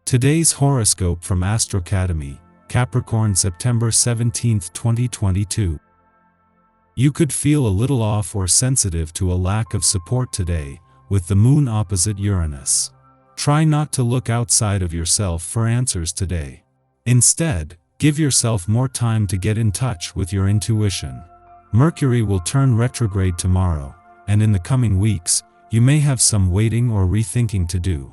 Today's horoscope from Astrocademy, Capricorn September 17, 2022. You could feel a little off or sensitive to a lack of support today, with the moon opposite Uranus. Try not to look outside of yourself for answers today. Instead, give yourself more time to get in touch with your intuition. Mercury will turn retrograde tomorrow, and in the coming weeks, you may have some waiting or rethinking to do.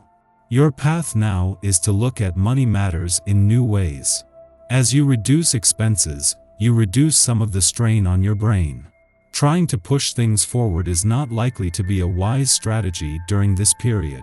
Your path now is to look at money matters in new ways. As you reduce expenses, you reduce some of the strain on your brain. Trying to push things forward is not likely to be a wise strategy during this period.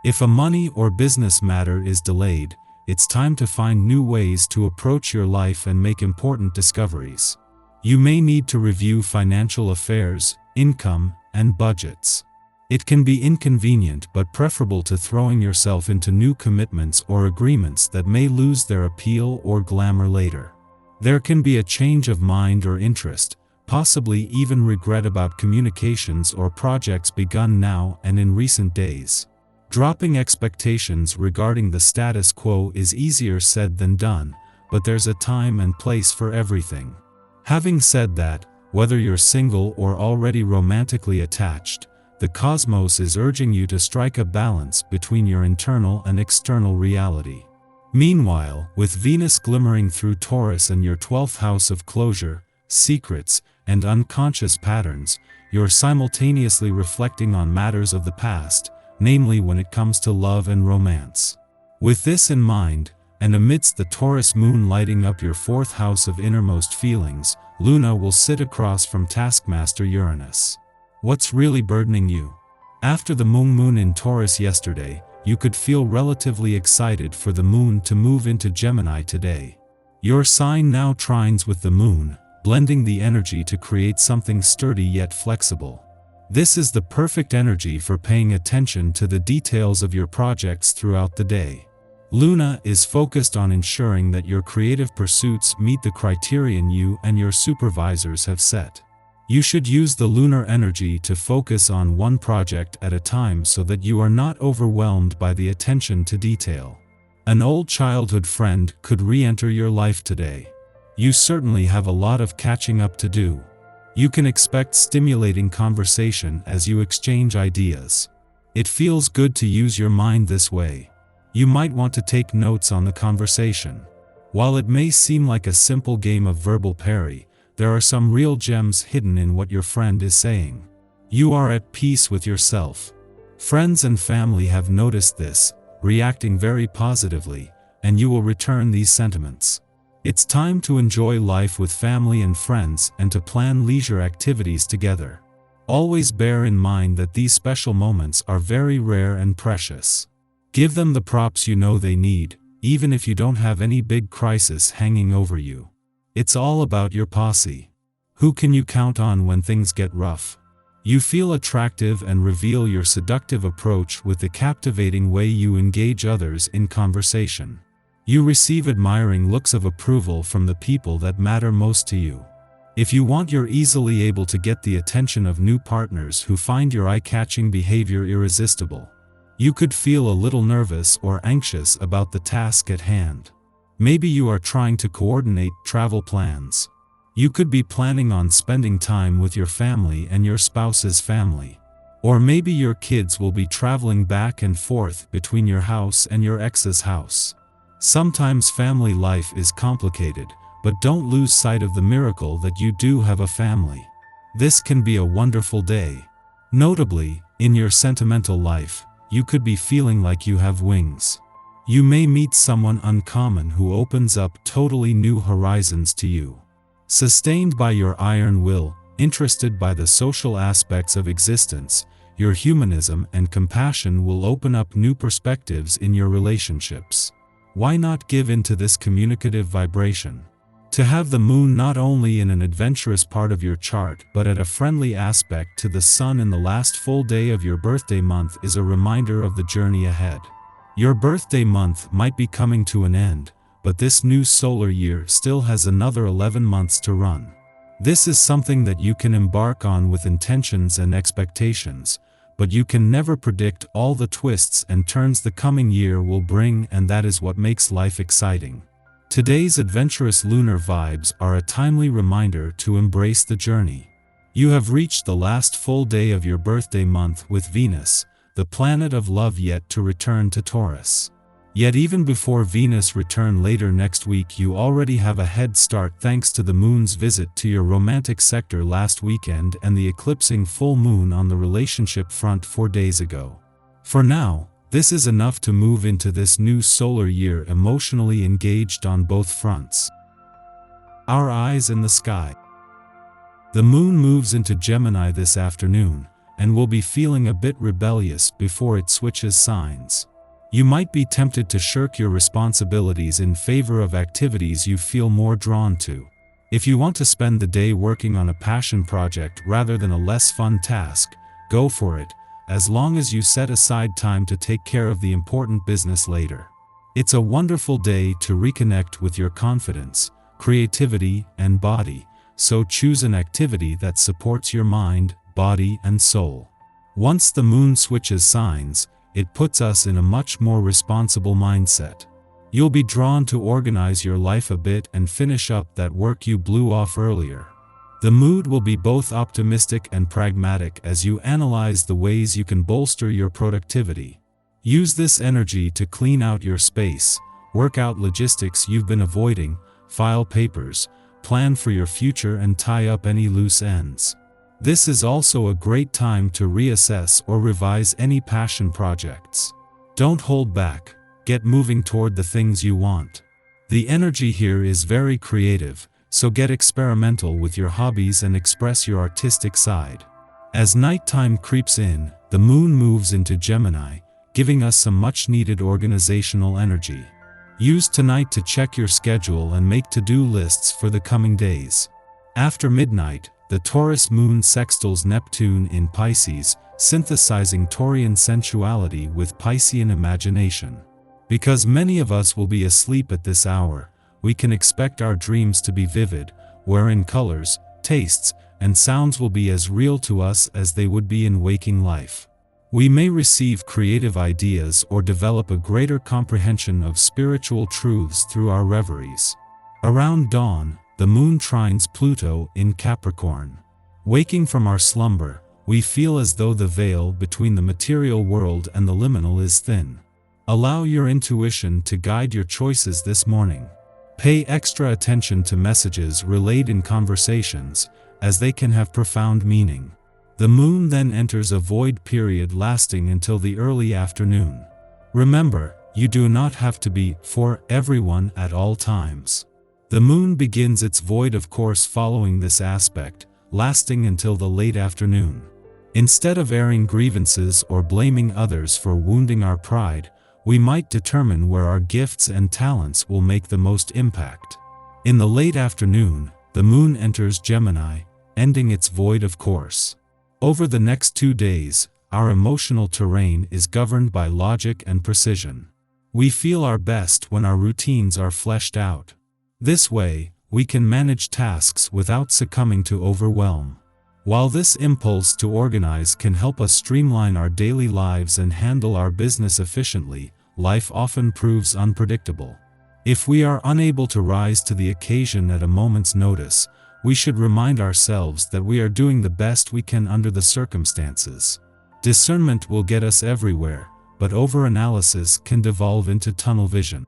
If a money or business matter is delayed, it's time to find new ways to approach your life and make important discoveries. You may need to review financial affairs, income, and budgets. It can be inconvenient but preferable to throwing yourself into new commitments or agreements that may lose their appeal or glamour later. There can be a change of mind or interest, possibly even regret about communications or projects begun now and in recent days. Dropping expectations regarding the status quo is easier said than done, but there's a time and place for everything. Having said that, whether you're single or already romantically attached, the cosmos is urging you to strike a balance between your internal and external reality. Meanwhile, with Venus glimmering through Taurus and your 12th house of closure, secrets, and unconscious patterns, you're simultaneously reflecting on matters of the past, namely when it comes to love and romance. With this in mind, and amidst the Taurus moon lighting up your 4th house of innermost feelings, Luna will sit across from taskmaster Uranus. What's really burdening you? After the moon in Taurus yesterday, you could feel relatively excited for the moon to move into Gemini today. Your sign now trines with the moon, blending the energy to create something sturdy yet flexible. This is the perfect energy for paying attention to the details of your projects throughout the day. Luna is focused on ensuring that your creative pursuits meet the criterion you and your supervisors have set. You should use the lunar energy to focus on one project at a time so that you are not overwhelmed by the attention to detail. An old childhood friend could re-enter your life today. You certainly have a lot of catching up to do. You can expect stimulating conversation as you exchange ideas. It feels good to use your mind this way. You might want to take notes on the conversation. While it may seem like a simple game of verbal parry, there are some real gems hidden in what your friend is saying. You are at peace with yourself. Friends and family have noticed this, reacting very positively, and you will return these sentiments. It's time to enjoy life with family and friends and to plan leisure activities together. Always bear in mind that these special moments are very rare and precious. Give them the props you know they need, even if you don't have any big crisis hanging over you. It's all about your posse. Who can you count on when things get rough? You feel attractive and reveal your seductive approach with the captivating way you engage others in conversation. You receive admiring looks of approval from the people that matter most to you. If you want, you're easily able to get the attention of new partners who find your eye-catching behavior irresistible. You could feel a little nervous or anxious about the task at hand. Maybe you are trying to coordinate travel plans. You could be planning on spending time with your family and your spouse's family. Or maybe your kids will be traveling back and forth between your house and your ex's house. Sometimes family life is complicated, but don't lose sight of the miracle that you do have a family. This can be a wonderful day. Notably, in your sentimental life, you could be feeling like you have wings. You may meet someone uncommon who opens up totally new horizons to you. Sustained by your iron will, interested by the social aspects of existence, your humanism and compassion will open up new perspectives in your relationships. Why not give in to this communicative vibration? To have the moon not only in an adventurous part of your chart but at a friendly aspect to the sun in the last full day of your birthday month is a reminder of the journey ahead. Your birthday month might be coming to an end, but this new solar year still has another 11 months to run. This is something that you can embark on with intentions and expectations, but you can never predict all the twists and turns the coming year will bring, and that is what makes life exciting. Today's adventurous lunar vibes are a timely reminder to embrace the journey. You have reached the last full day of your birthday month with Venus, the planet of love, yet to return to Taurus. Yet even before Venus return later next week, you already have a head start thanks to the moon's visit to your romantic sector last weekend and the eclipsing full moon on the relationship front 4 days ago. For now, this is enough to move into this new solar year emotionally engaged on both fronts. Our eyes in the sky. The moon moves into Gemini this afternoon, and will be feeling a bit rebellious before it switches signs. You might be tempted to shirk your responsibilities in favor of activities you feel more drawn to. If you want to spend the day working on a passion project rather than a less fun task, go for it, as long as you set aside time to take care of the important business later. It's a wonderful day to reconnect with your confidence, creativity, and body, so choose an activity that supports your mind, body, and soul. Once the moon switches signs, it puts us in a much more responsible mindset. You'll be drawn to organize your life a bit and finish up that work you blew off earlier. The mood will be both optimistic and pragmatic as you analyze the ways you can bolster your productivity. Use this energy to clean out your space, work out logistics you've been avoiding, file papers, plan for your future, and tie up any loose ends. This is also a great time to reassess or revise any passion projects. Don't hold back, get moving toward the things you want. The energy here is very creative, so get experimental with your hobbies and express your artistic side. As nighttime creeps in, the moon moves into Gemini, giving us some much-needed organizational energy. Use tonight to check your schedule and make to-do lists for the coming days. After midnight, the Taurus moon sextiles Neptune in Pisces, synthesizing Taurian sensuality with Piscean imagination. Because many of us will be asleep at this hour, we can expect our dreams to be vivid, wherein colors, tastes, and sounds will be as real to us as they would be in waking life. We may receive creative ideas or develop a greater comprehension of spiritual truths through our reveries. Around dawn, the moon trines Pluto in Capricorn. Waking from our slumber, we feel as though the veil between the material world and the liminal is thin. Allow your intuition to guide your choices this morning. Pay extra attention to messages relayed in conversations, as they can have profound meaning. The moon then enters a void period lasting until the early afternoon. Remember, you do not have to be for everyone at all times. The moon begins its void of course following this aspect, lasting until the late afternoon. Instead of airing grievances or blaming others for wounding our pride, we might determine where our gifts and talents will make the most impact. In the late afternoon, the moon enters Gemini, ending its void of course. Over the next 2 days, our emotional terrain is governed by logic and precision. We feel our best when our routines are fleshed out. This way, we can manage tasks without succumbing to overwhelm. While this impulse to organize can help us streamline our daily lives and handle our business efficiently, life often proves unpredictable. If we are unable to rise to the occasion at a moment's notice, we should remind ourselves that we are doing the best we can under the circumstances. Discernment will get us everywhere, but overanalysis can devolve into tunnel vision.